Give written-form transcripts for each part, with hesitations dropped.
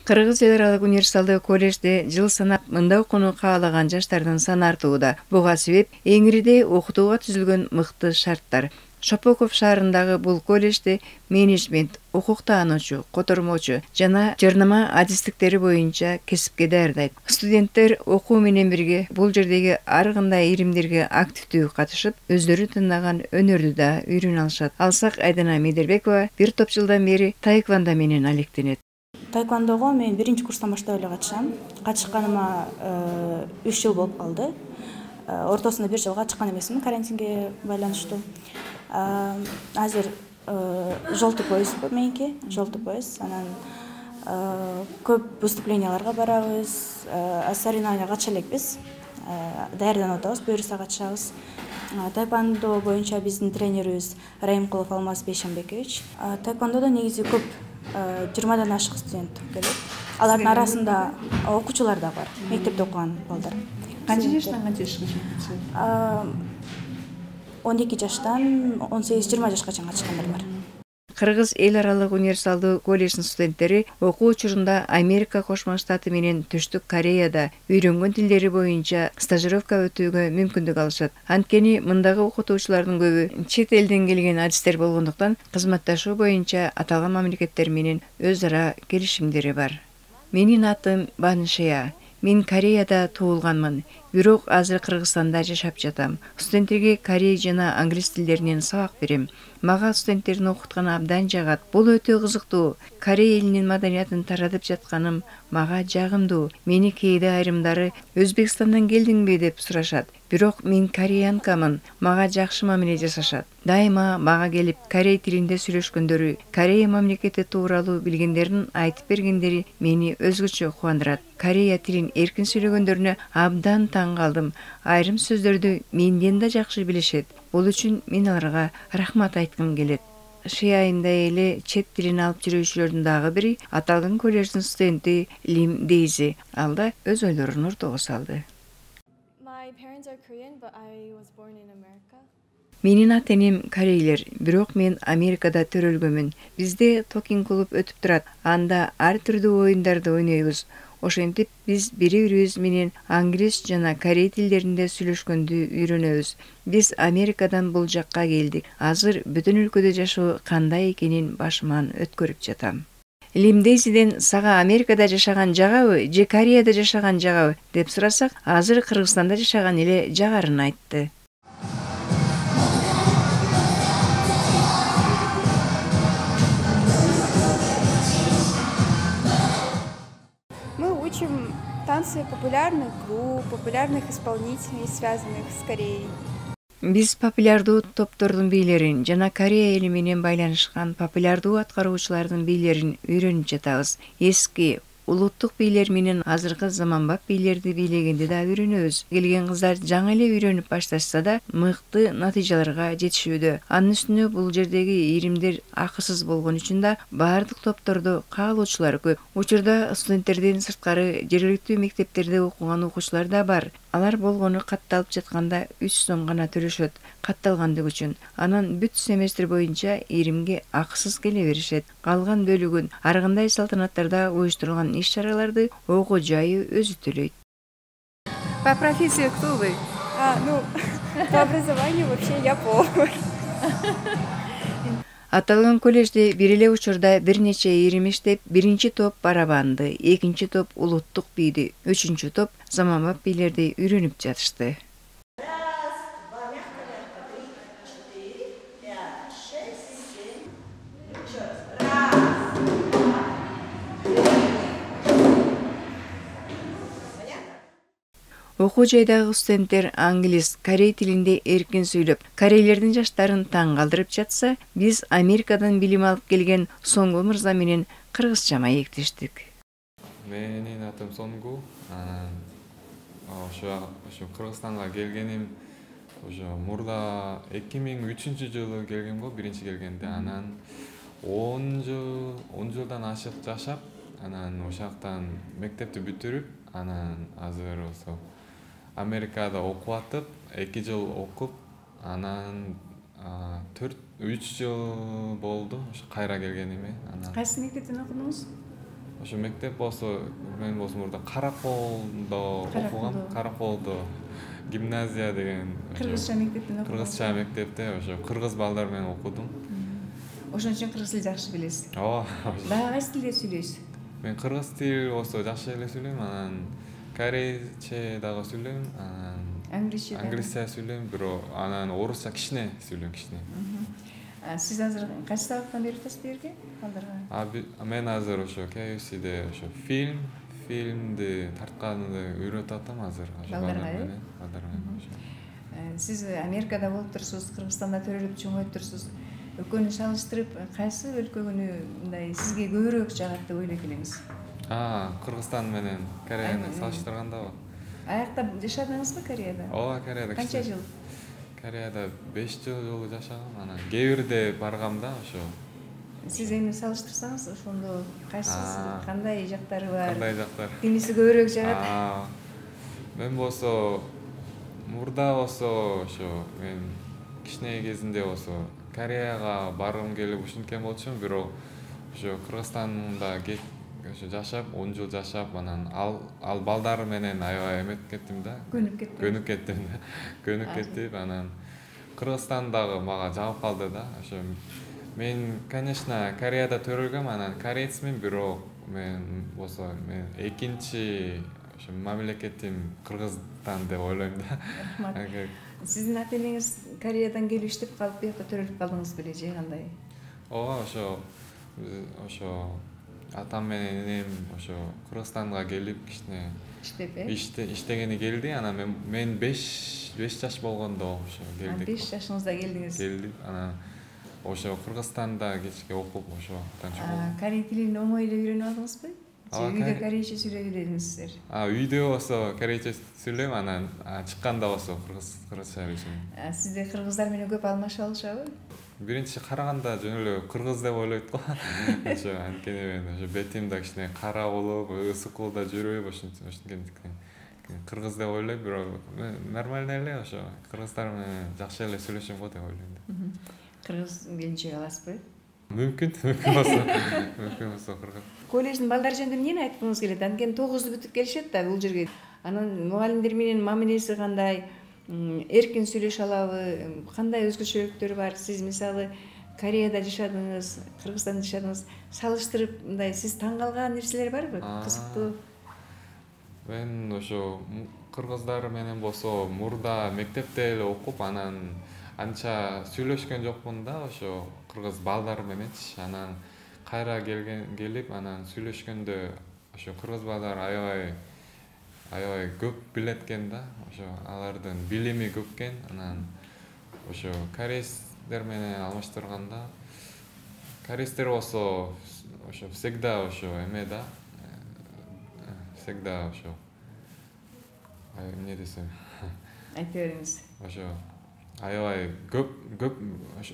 Кыргыз эл аралык универсалдык колледжде жыл санап мында окууну каалаган жаштардын саны артууда. Буга себеп эңириде окутууга түзүлгөн мыкты шарттар. Шопоков шаарындагы бул колледжде менеджмент, укук таануучу, котормочу жана жарнама адистиктери боюнча кесипке даярдайт. Студенттер окуу менен бирге бул жердеги ар кандай иримдерге активдүү катышып, өздөрү тандаган өнөрдү да үйрөнө алышат. Алсак Айдана Медербекова бир топ жылдан бери таэквондо менен алектенет. Таэквондого мен биринчи курстан баштап эле катышам. Катышканыма 3 жыл болуп калды. Ортосунда 1 жылга чыккан эмесмин карантинге байланыштуу. Азыр желтый поезд меники, желтый поезд. Анан көп выступленияларга барабыз, соревнованияга катыша элекпиз. Даярданып атабыз, буюрса катышабыз. Таэквондо боюнча биздин тренерибиз Раимкулов Алмаз Бейшенбекович. Таэквондодо негизи көп 20-дан ашык студент келет. Алардын арасында окуучулар да бар, мектепте окуган балдар. Канча жаштан канча жашка чейин? 12 жаштан 18-20 жашка чейин катышкандар бар. Кыргыз эл аралык универсалдуу колледждин студенттери окуу учурунда Америка Кошмо Штаты менен Түштүк Кореяда үйрөнгөн тилдери боюнча стажировка өтүүгө мүмкүндүк алышат. Анткени мындагы окутуучулардын көбү чет элден келген адистер болгондуктан кызматташуу боюнча аталган мамлекеттер менен өз ара келишимдери бар. Менин атым Баншея. Мен Кореяда туулганмын, бирок азыр Кыргызстанда жашап жатам. Студенттерге корей жана англис тилдеринен сабак берем. Мага студенттердин окутканы абдан жагат. Бул өтө кызыктуу. Корей элинин маданиятын таратып жатканым мага жагымдуу. Мени кээде айрымдары Өзбекстандан келдиңби деп сурашат. Бирок мен кореянкамын. Мага жакшы мамиле жасашат. Дайыма мага келип корей тилинде сүйлөшкөндөрү, Корея мамлекети тууралуу билгендерин айтып бергендери мени өзгөчө кубандырат. Корея тилин эркин сүйлөгөндөрүнө абдан таң калдым. Айрым сөздөрдү менден да жакшы билишет. Бул үчүн мен аларга рахмат айткым келет. Ши айында эле чет тилин алып жүрүүчүлөрдүн дагы бири аталган колледждин студенти Лим Дейзи. Ал да өз ойлорун ортого салды. Менин ата-энем корейлер, бирок мен Америкада төрөлгөмүн. Бизде токинг клуб өтүп турат. Анда ар түрдүү оюндарды ойнойбуз. Ошентип биз бири-бирибиз менен англис жана корей тилдеринде сүйлөшкөндү үйрөнөбүз. Биз Америкадан бул жакка келдик. Азыр бүтүн өлкөдө жашоо кандай экенин башыман өткөрүп жатам. Лим Дейзиден сага Америкада жашаган жагабы, же Кореяда жашаган жагабы деп сурасак, азыр Кыргызстанда жашаган эле жагарын айтты. Танцы популярных групп, популярных исполнителей, связанных с Кореей. Биз популярдуу топтордун бийлерин жана Корея эли менен байланышкан популярдуу аткаруучулардын бийлерин үйрөнүп жатабыз. Эски улуттук бийлер менен азыркы заманбап бийлерди бийлегенди да үйрөнөбүз. Келген кыздар жаңы эле үйрөнүп башташса да, мыкты натыйжаларга жетишүүдө. Анын үстүнө бул жердеги иримдер акысыз болгон үчүн да баардык топтордо каалоочулар көп. Учурда студенттердин сырткары жергиликтүү мектептерде окуган окуучулар да бар. Алар болгону катталып жатканда 3 сом гана төлөшөт катталгандык үчүн. Анан бүт семестр боюнча иримге акысыз келе беришет. Калган бөлүгүн ар кандай салтанаттарда уюштурулган иш-чараларды окуу жайы өзү төлөйт. По профессии кто вы? По образованию вообще я повар. Аталган колледжде бир эле учурда бир нече ирим иштеп, биринчи топ барабанды, экинчи топ улуттук бийди, үчүнчү топ заманбап бийлерди үйрөнүп жатышты. Окуу жайдагы студенттер англис, корей тилинде эркин сүйлөп, корейлердин жаштарын таң калтырып жатса, биз Америкадан билим алып келген Сонгу мырза менен кыргызча маектештик. Менин атым Сонгу. Ошо Кыргызстанга келгеним ошо мурда 2003-жылы келгем го, биринчи келгенде. Анан 10 жылдан ашык жашап, анан ошактан мектепти бүтүрүп, анан азыр ошо Америкада окуп атып, 2 жыл окуп, анан 3 жыл болду ошо кайра келгениме. Кайсы мектептен окудуңуз? ошо мектеп болсо мен болсо мурда Караколдо окугам. Караколдо гимназия деген Кыргызча мектептен окудуңуз. кыргызча мектепте ошо кыргыз балдар менен окудум. Ошон үчүн кыргыз тилин жакшы билесиз. Ооба. Дагы кайсы тилде сүйлөйсүз? Мен кыргыз тил болсо жакшы эле сүйлөйм, анан корейче дагы сүйлөйм, анан англисче сүйлөйм, бирок анан орусча кичине сүйлөйм, кичине. Сиз азыр кайсы сабактан берип атасыз бу жерге балдарга? Мен азыр ошо KFC'де ошо фильмди тартканды үйрөтүп атам азыр Балдарга, э? балдарга ошо. Сиз Америкада болуп турсуз, Кыргызстанда төрөлүп чоңоюп турсуз. Экөөнү салыштырып, кайсы өлкөгүнү мындай сизге көбүрөөк жагат деп ойлойт элеңиз? Кыргызстан менен Кореяны салыштыргандабы? Аякта жашадыңызбы Кореяда? Ооба, Кореяда. Канча жыл? Кореяда 5 жыл жашагам. Анан кээ бирде баргам да ошо. Сиз эми салыштырсаңыз, ошондо кайсысы кандай жактары бар? Кандай жактар? Кимиси көбүрөөк жагат? Мен болсо мурда болсо ошо мен кичине кезинде болсо Кореяга баргым келип ушинткен болчумун, бирок ошо Кыргызстанда ошо жашап, 10 жыл жашап, анан ал балдар менен аябай эметип кеттим да. Көнүп кеттим, анан Кыргызстан дагы мага жагып калды да. Ошо мен, конечно, Кореяда төрөлгөм, анан корейцмин, бирок мен болсо экинчи ошо мамлекетим Кыргызстан деп ойлойм да. Рахмат. Сиздин ата-энеңиз Кореядан келип иштеп калып, бияка төрөлүп калдыңыз беле же кандай? Ооба, ошо атам менен энем ошо Кыргызстанга келип кичине иштегени келди. Анан мен 5 жаш болгондо ошо келдик. 5 жашыңызда келдиңиз. Келдик. Анан ошо Кыргызстанда кечке окуп ошо танышып. Корей тилин оңой эле үйрөнүп алдыңызбы? Же үйдө корейче сүйлөп эледиңиздер? Үйдө болсо корейче сүйлөйм, анан чыкканда болсо кыргызча сүйлөйм. Сизде кыргыздар менен көп алмашып алышабы? Биринчи караганда жөн эле кыргыз деп ойлойт го. Ошо анткени мен ошо бетим да кичине кара болуп, ысыкылда жүрүп, ошенткен кыргыз деп ойлойм, бирок нормально эле ошо кыргыздар менен жакшы эле сүйлөшөм го деп ойлойм да. Кыргыз келинчек аласызбы? Мүмкүн болсо кыргыз. Колледждин балдары жөнүндө эмнени айткыңыз келет? Анткени 9-ду бүтүп келишет да бул жерге. Анан мугалимдер менен мамилеси кандай? Эркин сүйлөшө алабы? Кандай өзгөчөлүктөрү бар? Сиз мисалы Кореяда жашадыңыз, Кыргызстанда жашадыңыз. Салыштырып мындай сиз таң калган нерселер барбы? Кызыктуу. Мен ошо кыргыздар менен болсо мурда мектепте эле окуп, анан анча сүйлөшкөн жокмун да ошо кыргыз балдар мененчи. Анан кайра келип, анан сүйлөшкөндө ошо кыргыз балдар аябай көп билет экен да. Ошо алардын билими көп экен. Анан ошо корейцдер менен алмаштырганда, корейцдер болсо ошо всегда ошо эме да. Всегда ошо эмне десем, айта бериңиз. ошо аябай көп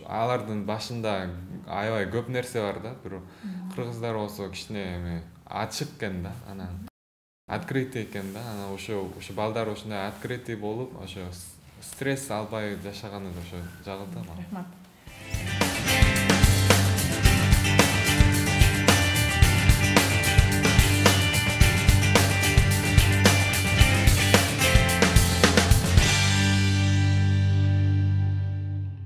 алардын башында аябай көп нерсе бар да. Бирок кыргыздар болсо кичине эме ачык экен да. Анан открытый экен да. Анан ошо балдар ошондой открытый болуп, ошо стресс албай жашаганы ошо жагат да. Рахмат.